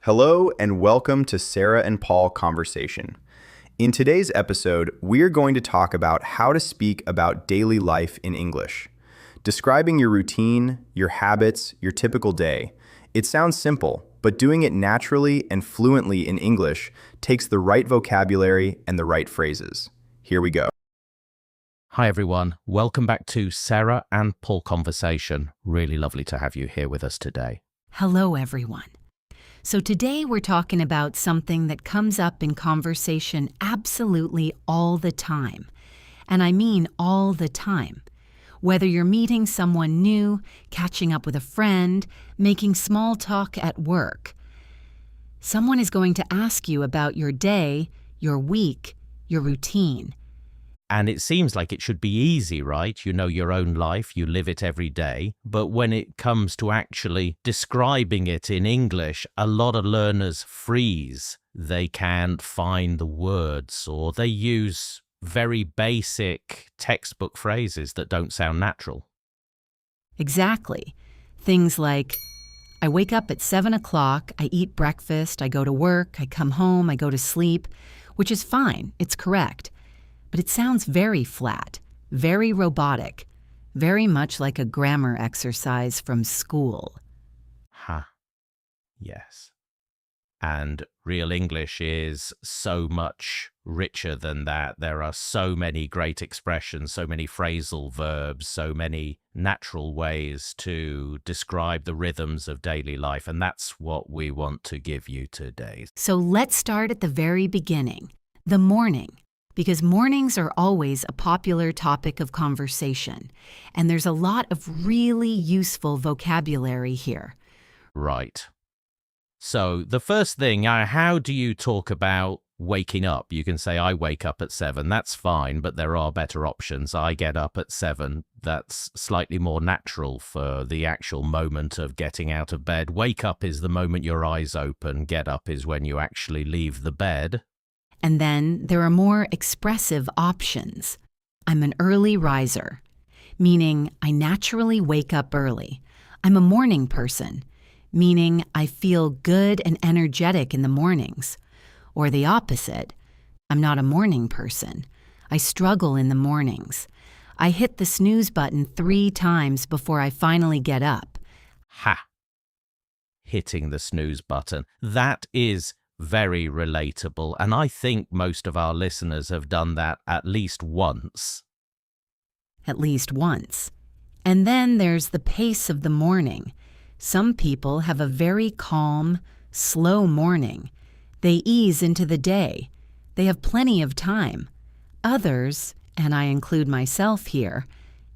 Hello and welcome to Sarah and Paul Conversation. In today's episode, we're going to talk about how to speak about daily life in English. Describing your routine, your habits, your typical day. It sounds simple, but doing it naturally and fluently in English takes the right vocabulary and the right phrases. Here we go. Hi everyone, welcome back to Sarah and Paul Conversation. Really lovely to have you here with us today. Hello everyone. So today we're talking about something that comes up in conversation absolutely all the time. And I mean all the time. Whether you're meeting someone new, catching up with a friend, making small talk at work. Someone is going to ask you about your day, your week, your routine. And it seems like it should be easy, right? You know your own life, you live it every day. But when it comes to actually describing it in English, a lot of learners freeze. They can't find the words, or they use very basic textbook phrases that don't sound natural. Exactly. Things like, I wake up at 7 o'clock, I eat breakfast, I go to work, I come home, I go to sleep, which is fine, it's correct. But it sounds very flat, very robotic, very much like a grammar exercise from school. Yes. And real English is so much richer than that. There are so many great expressions, so many phrasal verbs, so many natural ways to describe the rhythms of daily life. And that's what we want to give you today. So let's start at the very beginning, the morning. Because mornings are always a popular topic of conversation, and there's a lot of really useful vocabulary here. Right. So the first thing, how do you talk about waking up? You can say, I wake up at 7. That's fine, but there are better options. I get up at 7. That's slightly more natural for the actual moment of getting out of bed. Wake up is the moment your eyes open. Get up is when you actually leave the bed. And then there are more expressive options. I'm an early riser, meaning I naturally wake up early. I'm a morning person, meaning I feel good and energetic in the mornings. Or the opposite, I'm not a morning person. I struggle in the mornings. I hit the snooze button 3 times before I finally get up. Hitting the snooze button. That is very relatable, and I think most of our listeners have done that at least once. At least once. And then there's the pace of the morning. Some people have a very calm, slow morning. They ease into the day. They have plenty of time. Others, and I include myself here,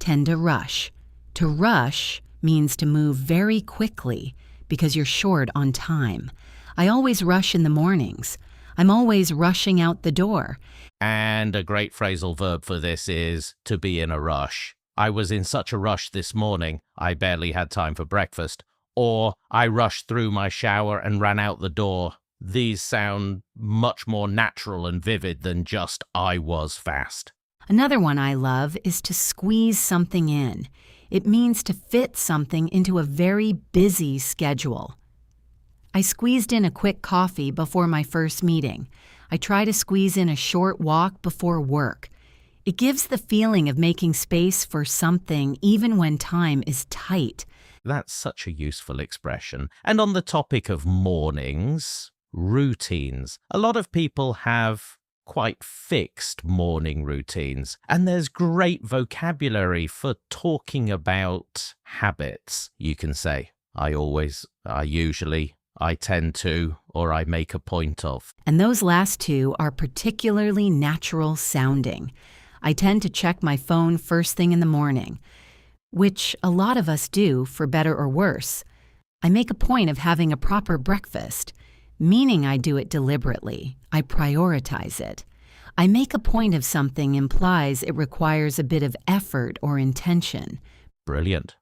tend to rush. To rush means to move very quickly because you're short on time. I always rush in the mornings. I'm always rushing out the door. And a great phrasal verb for this is to be in a rush. I was in such a rush this morning, I barely had time for breakfast. Or I rushed through my shower and ran out the door. These sound much more natural and vivid than just I was fast. Another one I love is to squeeze something in. It means to fit something into a very busy schedule. I squeezed in a quick coffee before my first meeting. I try to squeeze in a short walk before work. It gives the feeling of making space for something even when time is tight. That's such a useful expression. And on the topic of mornings, routines, a lot of people have quite fixed morning routines, and there's great vocabulary for talking about habits. You can say, I usually, I tend to, or I make a point of. And those last two are particularly natural sounding. I tend to check my phone first thing in the morning, which a lot of us do, for better or worse. I make a point of having a proper breakfast, meaning I do it deliberately. I prioritize it. I make a point of something implies it requires a bit of effort or intention. Brilliant.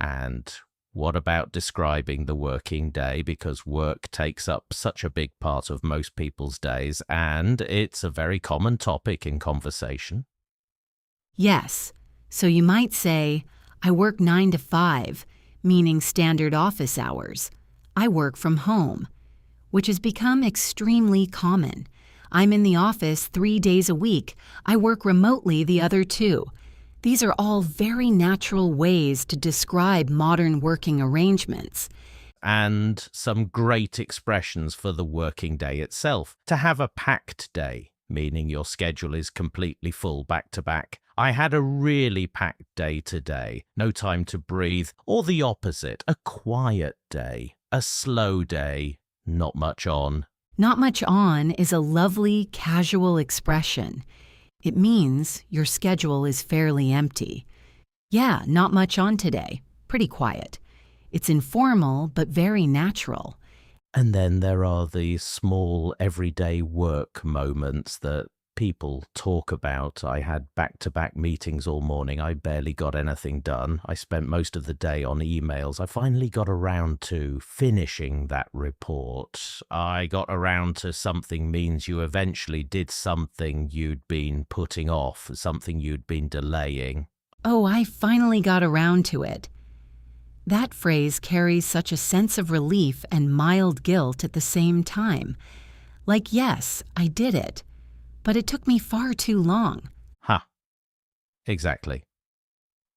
And what about describing the working day? Because work takes up such a big part of most people's days, and it's a very common topic in conversation. Yes. So you might say, I work 9 to 5, meaning standard office hours. I work from home, which has become extremely common. I'm in the office 3 days a week. I work remotely the other 2. These are all very natural ways to describe modern working arrangements. And some great expressions for the working day itself. To have a packed day, meaning your schedule is completely full back to back. I had a really packed day today, no time to breathe, or the opposite, a quiet day, a slow day, not much on. Not much on is a lovely, casual expression. It means your schedule is fairly empty. Yeah, not much on today. Pretty quiet. It's informal, but very natural. And then there are the small everyday work moments that people talk about. I had back-to-back meetings all morning. I barely got anything done. I spent most of the day on emails. I finally got around to finishing that report. I got around to something means you eventually did something you'd been putting off, something you'd been delaying. Oh, I finally got around to it. That phrase carries such a sense of relief and mild guilt at the same time. Like, yes, I did it, but it took me far too long. Exactly.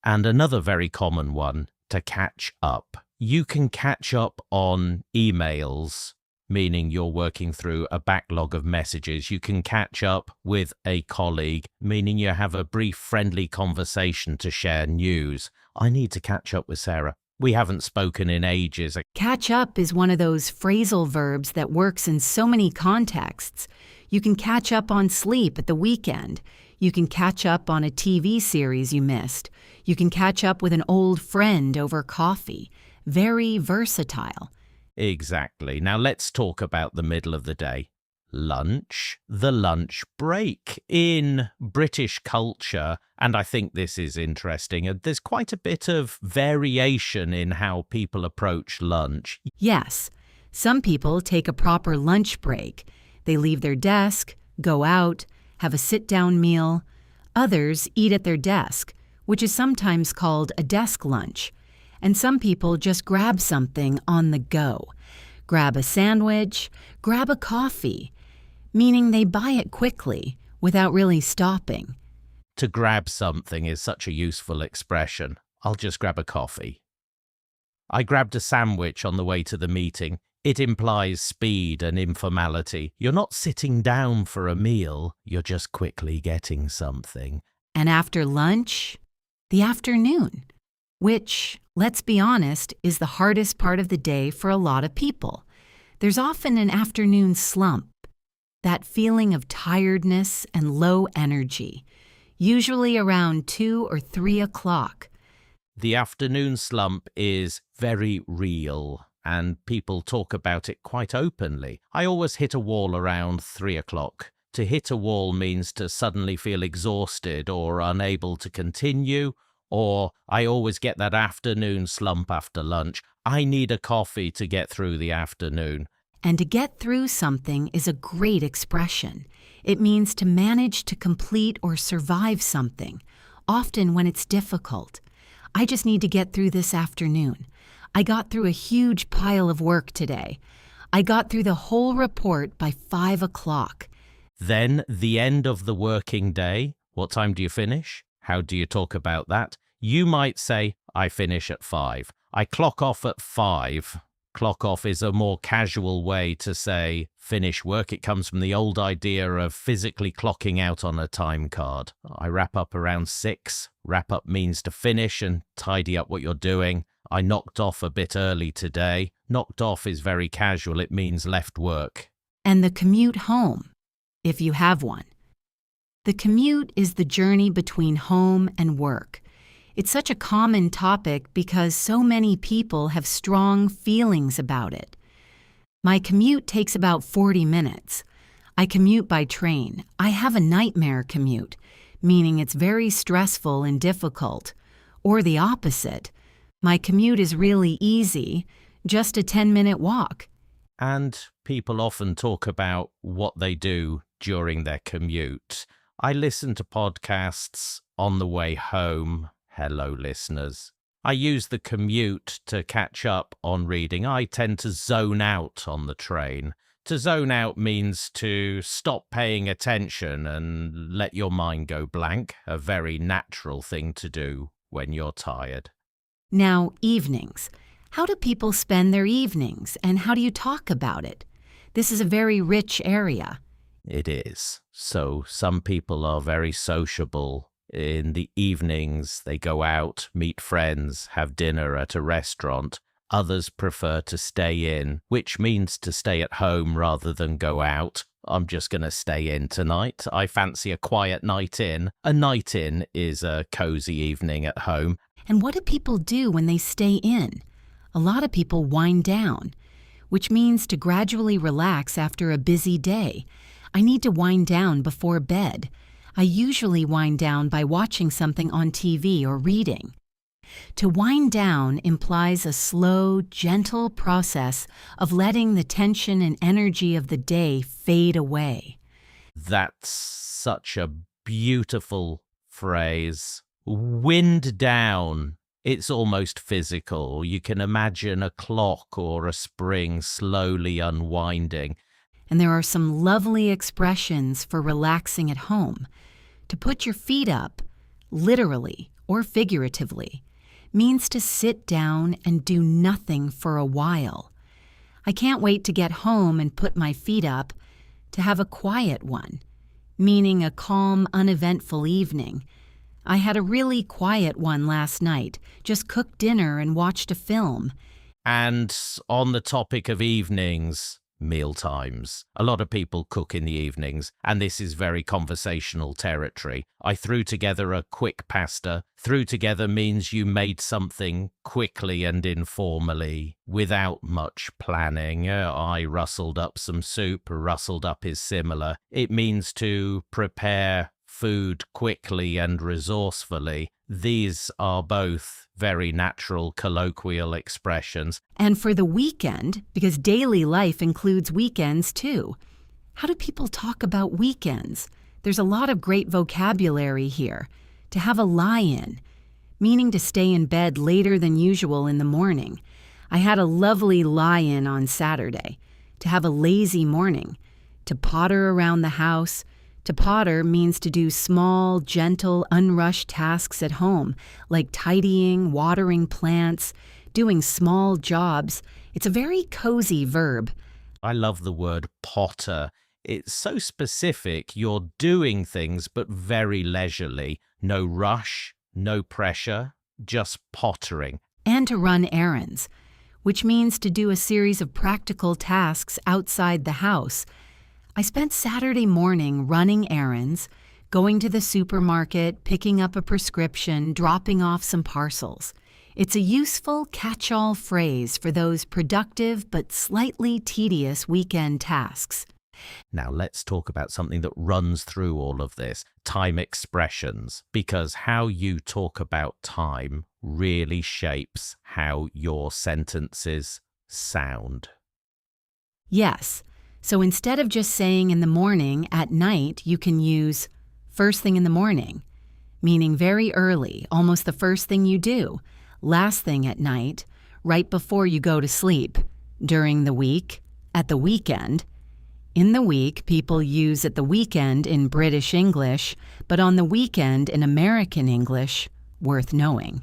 And another very common one, to catch up. You can catch up on emails, meaning you're working through a backlog of messages. You can catch up with a colleague, meaning you have a brief friendly conversation to share news. I need to catch up with Sarah. We haven't spoken in ages. Catch up is one of those phrasal verbs that works in so many contexts. You can catch up on sleep at the weekend. You can catch up on a TV series you missed. You can catch up with an old friend over coffee. Very versatile. Exactly. Now let's talk about the middle of the day. Lunch, the lunch break. In British culture, and I think this is interesting, there's quite a bit of variation in how people approach lunch. Yes, some people take a proper lunch break. They leave their desk, go out, have a sit-down meal. Others eat at their desk, which is sometimes called a desk lunch. And some people just grab something on the go. Grab a sandwich, grab a coffee, meaning they buy it quickly without really stopping. To grab something is such a useful expression. I'll just grab a coffee. I grabbed a sandwich on the way to the meeting. It implies speed and informality. You're not sitting down for a meal, you're just quickly getting something. And after lunch, the afternoon, which, let's be honest, is the hardest part of the day for a lot of people. There's often an afternoon slump, that feeling of tiredness and low energy, usually around 2 or 3 o'clock. The afternoon slump is very real, and people talk about it quite openly. I always hit a wall around 3 o'clock. To hit a wall means to suddenly feel exhausted or unable to continue, or I always get that afternoon slump after lunch. I need a coffee to get through the afternoon. And to get through something is a great expression. It means to manage to complete or survive something, often when it's difficult. I just need to get through this afternoon. I got through a huge pile of work today. I got through the whole report by 5 o'clock. Then the end of the working day. What time do you finish? How do you talk about that? You might say, I finish at 5. I clock off at 5. Clock off is a more casual way to say finish work. It comes from the old idea of physically clocking out on a time card. I wrap up around 6. Wrap up means to finish and tidy up what you're doing. I knocked off a bit early today. Knocked off is very casual. It means left work. And the commute home, if you have one. The commute is the journey between home and work. It's such a common topic because so many people have strong feelings about it. My commute takes about 40 minutes. I commute by train. I have a nightmare commute, meaning it's very stressful and difficult. Or the opposite. My commute is really easy, just a 10-minute walk. And people often talk about what they do during their commute. I listen to podcasts on the way home. Hello, listeners. I use the commute to catch up on reading. I tend to zone out on the train. To zone out means to stop paying attention and let your mind go blank, a very natural thing to do when you're tired. Now, evenings. How do people spend their evenings, and how do you talk about it? This is a very rich area. It is. So some people are very sociable. In the evenings, they go out, meet friends, have dinner at a restaurant. Others prefer to stay in, which means to stay at home rather than go out. I'm just going to stay in tonight. I fancy a quiet night in. A night in is a cozy evening at home. And what do people do when they stay in? A lot of people wind down, which means to gradually relax after a busy day. I need to wind down before bed. I usually wind down by watching something on TV or reading. To wind down implies a slow, gentle process of letting the tension and energy of the day fade away. That's such a beautiful phrase. Wind down. It's almost physical. You can imagine a clock or a spring slowly unwinding. And there are some lovely expressions for relaxing at home. To put your feet up, literally or figuratively, means to sit down and do nothing for a while. I can't wait to get home and put my feet up, to have a quiet one, meaning a calm, uneventful evening. I had a really quiet one last night, just cooked dinner and watched a film. And on the topic of evenings, meal times. A lot of people cook in the evenings, and this is very conversational territory. I threw together a quick pasta. Threw together means you made something quickly and informally, without much planning. I rustled up some soup. Rustled up is similar. It means to prepare food quickly and resourcefully. These are both very natural colloquial expressions. And for the weekend, because daily life includes weekends too. How do people talk about weekends? There's a lot of great vocabulary here. To have a lie-in, meaning to stay in bed later than usual in the morning. I had a lovely lie-in on Saturday. To have a lazy morning. To potter around the house. To potter means to do small, gentle, unrushed tasks at home, like tidying, watering plants, doing small jobs. It's a very cozy verb. I love the word potter. It's so specific. You're doing things, but very leisurely. No rush, no pressure, just pottering. And to run errands, which means to do a series of practical tasks outside the house. I spent Saturday morning running errands, going to the supermarket, picking up a prescription, dropping off some parcels. It's a useful catch-all phrase for those productive but slightly tedious weekend tasks. Now let's talk about something that runs through all of this, time expressions, because how you talk about time really shapes how your sentences sound. Yes. So instead of just saying in the morning, at night, you can use first thing in the morning, meaning very early, almost the first thing you do, last thing at night, right before you go to sleep, during the week, at the weekend. In the week, people use at the weekend in British English, but on the weekend in American English, worth knowing.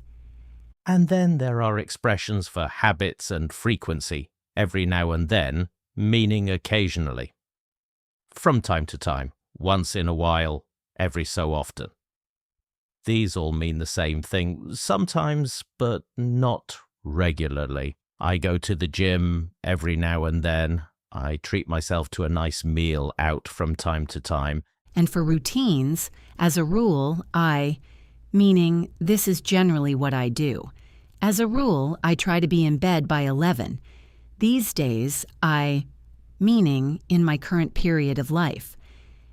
And then there are expressions for habits and frequency, every now and then, meaning occasionally. From time to time, once in a while, every so often. These all mean the same thing, sometimes, but not regularly. I go to the gym every now and then. I treat myself to a nice meal out from time to time. And for routines, as a rule, meaning this is generally what I do. As a rule, I try to be in bed by 11. These days, meaning in my current period of life.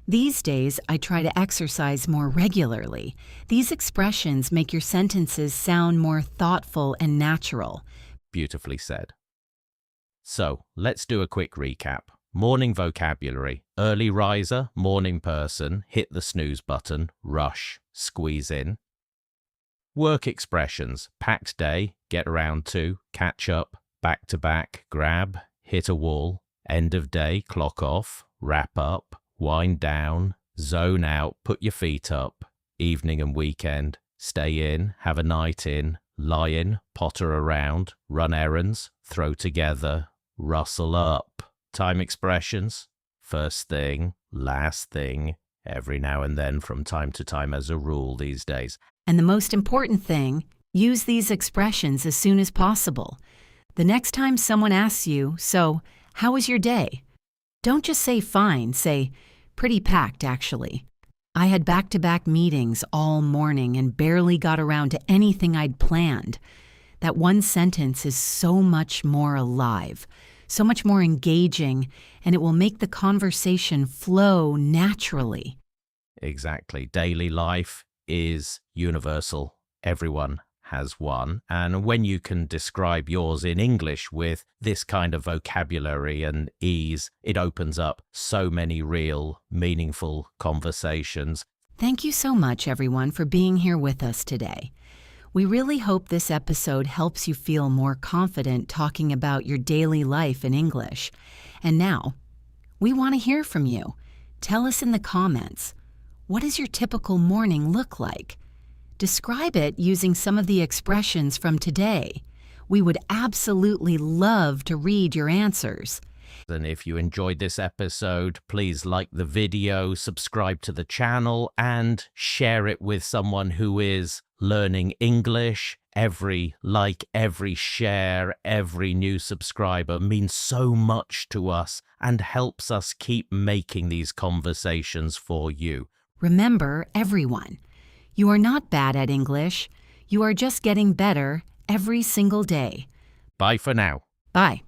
These days, I try to exercise more regularly. These expressions make your sentences sound more thoughtful and natural. Beautifully said. So, let's do a quick recap. Morning vocabulary: early riser, morning person, hit the snooze button, rush, squeeze in. Work expressions: packed day, get around to, catch up, back to back, grab, hit a wall, end of day, clock off, wrap up, wind down, zone out, put your feet up, evening and weekend, stay in, have a night in, lie in, potter around, run errands, throw together, rustle up. Time expressions: first thing, last thing, every now and then from time to time as a rule these days. And the most important thing, use these expressions as soon as possible. The next time someone asks you, "So, how was your day?" don't just say fine, say, "Pretty packed, actually. I had back-to-back meetings all morning and barely got around to anything I'd planned." That one sentence is so much more alive, so much more engaging, and it will make the conversation flow naturally. Exactly. Daily life is universal. Everyone has one. And when you can describe yours in English with this kind of vocabulary and ease, it opens up so many real, meaningful conversations. Thank you so much, everyone, for being here with us today. We really hope this episode helps you feel more confident talking about your daily life in English. And now, we want to hear from you. Tell us in the comments, what does your typical morning look like? Describe it using some of the expressions from today. We would absolutely love to read your answers. And if you enjoyed this episode, please like the video, subscribe to the channel, and share it with someone who is learning English. Every like, every share, every new subscriber means so much to us and helps us keep making these conversations for you. Remember, everyone, you are not bad at English. You are just getting better every single day. Bye for now. Bye.